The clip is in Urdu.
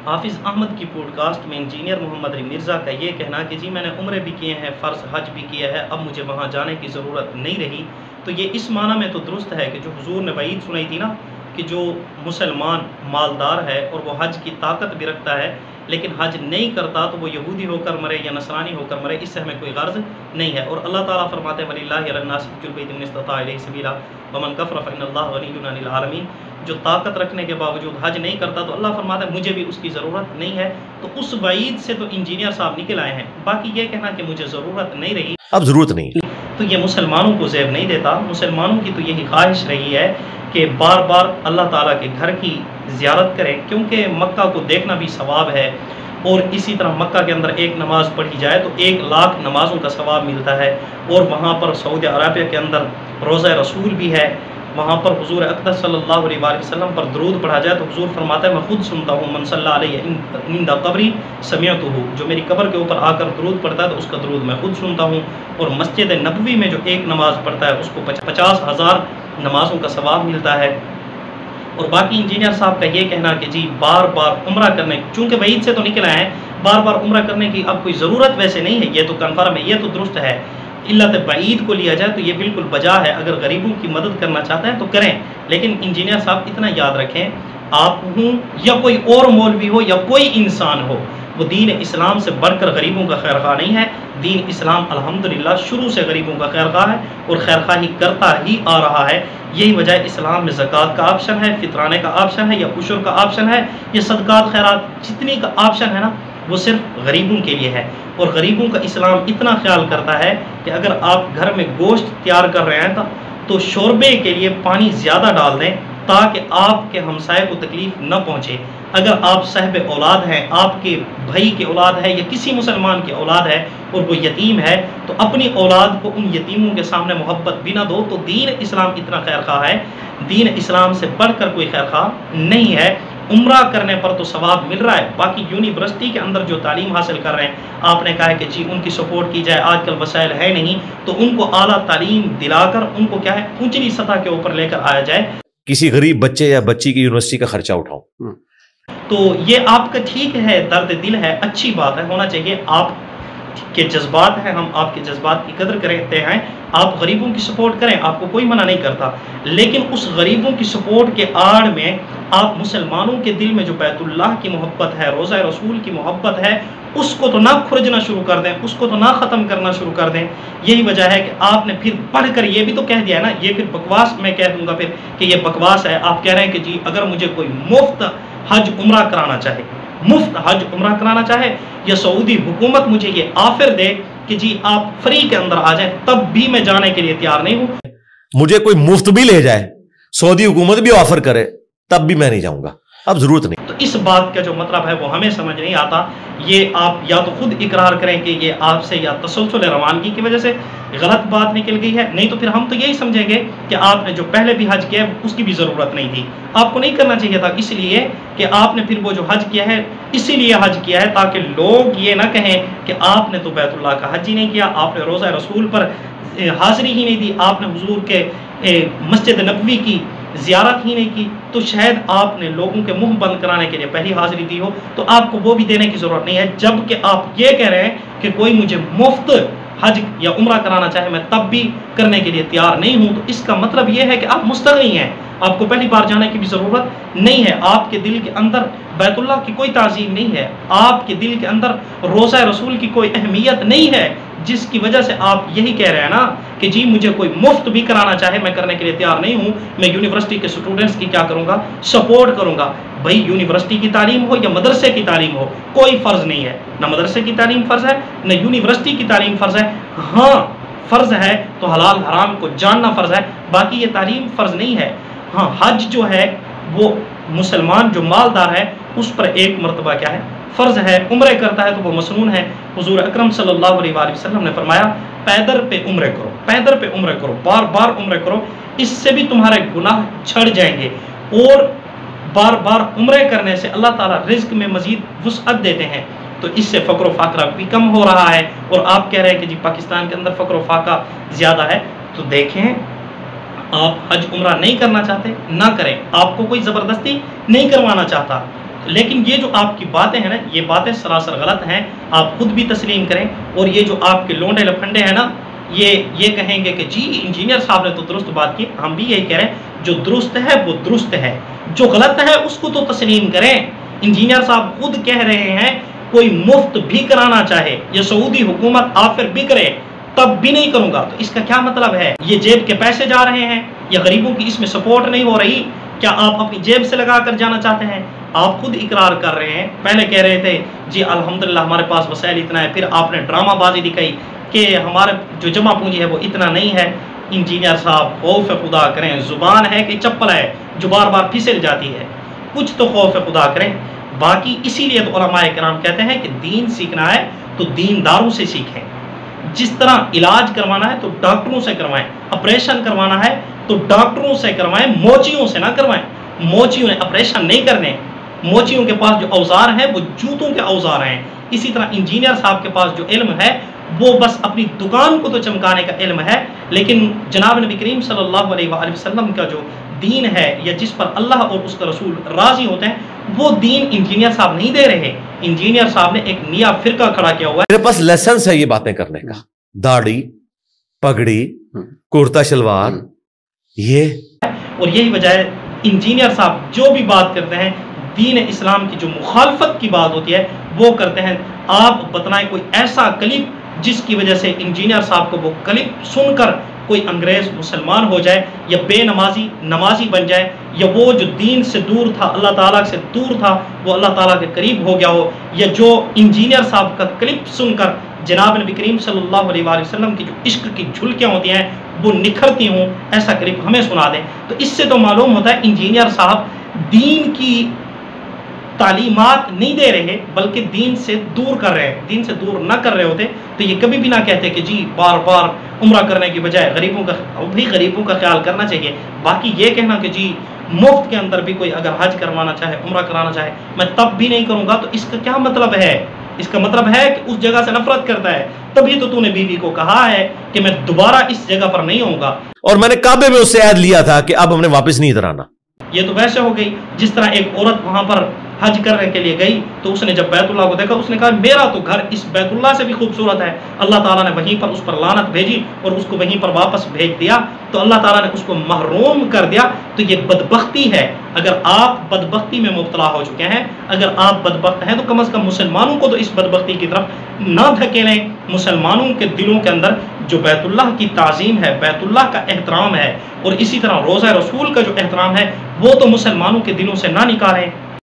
حافظ احمد کی پوڈ کاسٹ میں انجینئر محمد علی مرزا کا یہ کہنا کہ جی میں نے عمرے بھی کیے ہیں، فرض حج بھی کیا ہے، اب مجھے وہاں جانے کی ضرورت نہیں رہی، تو یہ اس معنی میں تو درست ہے کہ جو حضور نے وعید سنائی تھی نا کہ جو مسلمان مالدار ہے اور وہ حج کی طاقت بھی رکھتا ہے لیکن حج نہیں کرتا تو وہ یہودی ہو کر مرے یا نصرانی ہو کر مرے، اس سے ہمیں کوئی غرض نہیں ہے۔ اور اللہ تعالیٰ فرماتے ہیں وَلِلَّهِ عَلَى النَّاسِ حِجُّ الْبَيْتِ مَنِ اسْتَطَاعَ إِلَيْهِ سَبِيلًا وَمَنْ كَفَرَ فَإِنَّ اللَّهَ غَنِيٌّ عَنِ الْعَالَمِينَ، جو طاقت رکھنے کے باوجود حج نہیں کرتا تو اللہ فرماتا ہے مجھے بھی اس کی ضرورت نہیں ہے۔ تو اس وعید سے تو انجینئر صاحب نکل آئے ہیں، باقی یہ کہنا کہ مجھے ضرورت نہیں رہی، اب ضرورت نہیں، تو یہ مسلمانوں کو زیب نہیں دیتا۔ مسلمانوں کی تو یہی خواہش رہی ہے کہ بار بار اللہ تعالیٰ کے گھر کی زیارت کریں، کیونکہ مکہ کو دیکھنا بھی ثواب ہے، اور اسی طرح مکہ کے اندر ایک نماز پڑھی جائے تو 1,00,000 نمازوں کا ثواب ملتا ہے، اور وہاں پر سعودی عربیہ کے اندر روضہ رسول بھی ہے، وہاں پر حضور اقدس صلی اللہ علیہ وآلہ وسلم پر درود پڑھا جائے تو حضور فرماتا ہے میں خود سنتا ہوں من صلی علیہ عند قبری سمعتہ، جو میری قبر کے اوپر آ کر درود پڑھتا ہے تو اس کا درود میں خود سنتا ہوں، اور مسجد نبوی میں جو ایک نماز پڑھتا ہے اس کو 50,000 نمازوں کا ثواب ملتا ہے۔ اور باقی انجینئر صاحب کا یہ کہنا کہ جی بار بار عمرہ کرنے، چونکہ وعید سے تو نکل آئے ہیں، بار بار عمرہ کرنے کی اب کوئی ضرورت ویسے نہیں ہے، یہ تو کنفرم ہے، یہ تو درست ہے، علت بعید کو لیا جائے تو یہ بالکل بجا ہے، اگر غریبوں کی مدد کرنا چاہتے ہیں تو کریں، لیکن انجینئر صاحب اتنا یاد رکھیں آپ ہوں یا کوئی اور مولوی ہو یا کوئی انسان ہو، وہ دین اسلام سے بڑھ کر غریبوں کا خیر خواہ نہیں ہے۔ دین اسلام الحمدللہ شروع سے غریبوں کا خیر خواہ ہے اور خیر خواہی کرتا ہی آ رہا ہے، یہی وجہ اسلام میں زکوٰۃ کا آپشن ہے، فطرانے کا آپشن ہے، یا عشر کا آپشن ہے، یہ صدقات خیرات جتنی کا آپشن ہے نا وہ صرف غریبوں کے لیے ہے، اور غریبوں کا اسلام اتنا خیال کرتا ہے کہ اگر آپ گھر میں گوشت تیار کر رہے ہیں تو شوربے کے لیے پانی زیادہ ڈال دیں تاکہ آپ کے ہمسائے کو تکلیف نہ پہنچے۔ اگر آپ صاحب اولاد ہیں، آپ کے بھائی کی اولاد ہے یا کسی مسلمان کی اولاد ہے اور وہ یتیم ہے تو اپنی اولاد کو ان یتیموں کے سامنے محبت بھی نہ دو، تو دین اسلام اتنا خیر خواہ ہے، دین اسلام سے بڑھ کر کوئی خیر خواہ نہیں ہے۔ عمرہ کرنے پر تو ثواب مل رہا ہے، باقی یونیورسٹی کے اندر جو تعلیم حاصل کر رہے ہیں، آپ نے کہا ہے کہ جی ان کی سپورٹ کی جائے، آج کل وسائل ہے نہیں، تو ان کو اعلیٰ تعلیم دلا کر ان کو کیا ہے اونچی سطح کے اوپر لے کر آیا جائے، کسی غریب بچے یا بچی کی یونیورسٹی کا خرچہ اٹھاؤ، تو یہ آپ کا ٹھیک ہے، درد دل ہے، اچھی بات ہے، ہونا چاہیے، آپ کے جذبات ہیں، ہم آپ کے جذبات کی قدر کرتے ہیں، آپ غریبوں کی سپورٹ کریں، آپ کو کوئی منع نہیں کرتا، لیکن اس غریبوں کی سپورٹ کے آڑ میں آپ مسلمانوں کے دل میں جو بیت اللہ کی محبت ہے، روضہ رسول کی محبت ہے، اس کو تو نہ کھرجنا شروع کر دیں، اس کو تو نہ ختم کرنا شروع کر دیں۔ یہی وجہ ہے کہ آپ نے پھر پڑھ کر یہ بھی تو کہہ دیا ہے نا، یہ پھر بکواس میں کہہ دوں گا پھر کہ یہ بکواس ہے، آپ کہہ رہے ہیں کہ جی اگر مجھے کوئی مفت حج عمرہ کرانا چاہے، مفت حج عمرہ کرانا چاہے، یا سعودی حکومت مجھے یہ آفر دے کہ جی آپ فری کے اندر آ جائیں، تب بھی میں جانے کے لیے تیار نہیں ہوں۔ مجھے کوئی مفت بھی لے جائے، سعودی حکومت بھی آفر کرے، تب بھی میں نہیں جاؤں گا، اب ضرورت نہیں۔ تو اس بات کا جو مطلب ہے وہ ہمیں سمجھ نہیں آتا، یہ آپ یا تو خود اقرار کریں کہ یہ آپ سے یا تسلسل روانگی کی وجہ سے غلط بات نکل گئی ہے، نہیں تو پھر ہم تو یہی سمجھیں گے کہ آپ نے جو پہلے بھی حج کیا ہے اس کی بھی ضرورت نہیں تھی، آپ کو نہیں کرنا چاہیے تھا، اس لیے کہ آپ نے پھر وہ جو حج کیا ہے اسی لیے حج کیا ہے تاکہ لوگ یہ نہ کہیں کہ آپ نے تو بیت اللہ کا حج ہی نہیں کیا، آپ نے روضہ رسول پر حاضری ہی نہیں دی، آپ نے حضور کے مسجد نبوی کی زیارت ہی نہیں کی، تو شاید آپ نے لوگوں کے منہ بند کرانے کے لیے پہلی حاضری دی ہو، تو آپ کو وہ بھی دینے کی ضرورت نہیں ہے، جبکہ آپ یہ کہہ رہے ہیں کہ کوئی مجھے مفت حج یا عمرہ کرانا چاہے میں تب بھی کرنے کے لیے تیار نہیں ہوں، تو اس کا مطلب یہ ہے کہ آپ مستغنی ہیں، آپ کو پہلی بار جانے کی بھی ضرورت نہیں ہے، آپ کے دل کے اندر بیت اللہ کی کوئی تعظیم نہیں ہے، آپ کے دل کے اندر روضہ رسول کی کوئی اہمیت نہیں ہے، جس کی وجہ سے آپ یہی کہہ رہے ہیں نا کہ جی مجھے کوئی مفت بھی کرانا چاہے میں کرنے کے لیے تیار نہیں ہوں، میں یونیورسٹی کے اسٹوڈنٹس کی کیا کروں گا، سپورٹ کروں گا۔ بھائی یونیورسٹی کی تعلیم ہو یا مدرسے کی تعلیم ہو، کوئی فرض نہیں ہے، نہ مدرسے کی تعلیم فرض ہے نہ یونیورسٹی کی تعلیم فرض ہے، ہاں فرض ہے تو حلال حرام کو جاننا فرض ہے، باقی یہ تعلیم فرض نہیں ہے۔ ہاں حج جو ہے وہ مسلمان جو مالدار ہے اس پر ایک مرتبہ کیا ہے فرض ہے، عمرے کرتا ہے تو وہ مسنون ہے۔ حضور اکرم صلی اللہ علیہ وآلہ وسلم نے فرمایا پیدر پہ عمرے کرو، پیدر پہ عمرے کرو، بار بار عمرے کرو، اس سے بھی تمہارے گناہ چھڑ جائیں گے، اور بار بار عمرے کرنے سے اللہ تعالیٰ رزق میں مزید وسعت دیتے ہیں، تو اس سے فقر و فاقہ بھی کم ہو رہا ہے، اور آپ کہہ رہے ہیں کہ جی پاکستان کے اندر فقر و فاقہ زیادہ ہے، تو دیکھیں آپ حج عمرہ نہیں کرنا چاہتے نہ کریں، آپ کو کوئی زبردستی نہیں کروانا چاہتا، لیکن یہ جو آپ کی باتیں ہیں نا، یہ باتیں سراسر غلط ہیں، آپ خود بھی تسلیم کریں. اور یہ جو آپ کے لونڈے لفنڈے ہیں نا، یہ کہیں گے کہ جی انجینئر صاحب نے تو درست بات کی. ہم بھی یہی کہہ رہے ہیں، جو درست ہے وہ درست ہے، جو غلط ہے اس کو تو تسلیم کریں. انجینئر صاحب خود کہہ رہے ہیں کوئی مفت بھی کرانا چاہے یا سعودی حکومت آفر بھی کرے تب بھی نہیں کروں گا. تو اس کا کیا مطلب ہے؟ یہ جیب کے پیسے جا رہے ہیں یا غریبوں کی اس میں سپورٹ نہیں ہو رہی؟ کیا آپ اپنی جیب سے لگا کر جانا چاہتے ہیں؟ آپ خود اقرار کر رہے ہیں. پہلے کہہ رہے تھے جی الحمدللہ ہمارے پاس وسائل اتنا ہے، پھر آپ نے ڈرامہ بازی دکھائی کہ ہمارے جو جمع پونجی ہے وہ اتنا نہیں ہے. انجینئر صاحب خوف خدا کریں. زبان ہے کہ چپل ہے جو بار بار پھسل جاتی ہے؟ کچھ تو خوف خدا کریں. باقی اسی لیے تو علماء کرام کہتے ہیں کہ دین سیکھنا ہے تو دینداروں سے سیکھیں. جس طرح علاج کروانا ہے تو ڈاکٹروں سے کروائیں، آپریشن کروانا ہے تو ڈاکٹروں سے کروائیں، موچیوں سے نہ کروائیں. موچیوں نے آپریشن نہیں کرنے. موچیوں کے پاس جو اوزار ہیں وہ جوتوں کے اوزار ہیں. اسی طرح انجینئر صاحب کے پاس جو علم ہے وہ بس اپنی دکان کو تو چمکانے کا علم ہے، لیکن جناب نبی کریم صلی اللہ علیہ وآلہ وسلم کا جو دین ہے یا جس پر اللہ اور اس کا رسول راضی ہوتے ہیں وہ دین انجینئر صاحب نہیں دے رہے. انجینئر صاحب نے ایک نیا فرقہ کھڑا کیا ہوا ہے. میرے پاس لیسنس ہے یہ باتیں کرنے کا. داڑھی، پگڑی، کرتا شلوار، یہ اور یہی وجہ ہے انجینئر صاحب جو بھی بات کرتے ہیں دین اسلام کی جو مخالفت کی بات ہوتی ہے وہ کرتے ہیں. آپ بتلائیں کوئی ایسا کلپ جس کی وجہ سے انجینئر صاحب کو وہ کلپ سن کر کوئی انگریز مسلمان ہو جائے یا بے نمازی نمازی بن جائے، یا وہ جو دین سے دور تھا، اللہ تعالیٰ سے دور تھا، وہ اللہ تعالیٰ کے قریب ہو گیا ہو، یا جو انجینئر صاحب کا کلپ سن کر جناب نبی کریم صلی اللہ علیہ وآلہ وسلم کی جو عشق کی جھلکیاں ہوتی ہیں وہ نکھرتی ہوں، ایسا کلپ ہمیں سنا دیں. تو اس سے تو معلوم ہوتا ہے انجینئر صاحب دین کی تعلیمات نہیں دے رہے بلکہ دین سے دور کر رہے ہیں. دین سے دور نہ کر رہے ہوتے تو یہ کبھی بھی نہ کہتے کہ جی بار بار عمرہ کرنے کی بجائے غریبوں کا خیال کرنا چاہیے. باقی یہ کہنا کہ جی مفت کے اندر بھی کوئی اگر حج کروانا چاہے، عمرہ کرانا چاہے، میں تب بھی نہیں کروں گا، تو اس کا کیا مطلب ہے؟ اس کا مطلب ہے کہ اس جگہ سے نفرت کرتا ہے. تبھی تو نے بیوی کو کہا ہے کہ میں دوبارہ اس جگہ پر نہیں ہوں گا. اور میں نے کعبے میں اس سے عہد لیا تھا کہ اب ہم نے واپس نہیں ادھر آنا. یہ تو ویسے ہو گئی جس طرح ایک عورت وہاں پر حج کرنے کے لیے گئی تو اس نے جب بیت اللہ کو دیکھا اس نے کہا میرا تو گھر اس بیت اللہ سے بھی خوبصورت ہے. اللہ تعالیٰ نے وہیں پر اس پر لعنت بھیجی اور اس کو وہیں پر واپس بھیج دیا، تو اللہ تعالیٰ نے اس کو محروم کر دیا. تو یہ بدبختی ہے. اگر آپ بدبختی میں مبتلا ہو چکے ہیں، اگر آپ بدبخت ہیں، تو کم از کم مسلمانوں کو تو اس بدبختی کی طرف نہ دھکیلیں. مسلمانوں کے دلوں کے اندر جو بیت اللہ کی تعظیم ہے، بیت اللہ کا احترام ہے، اور اسی طرح روزہ رسول کا جو احترام ہے وہ تو مسلمانوں کے دلوں سے نہ نکالیں.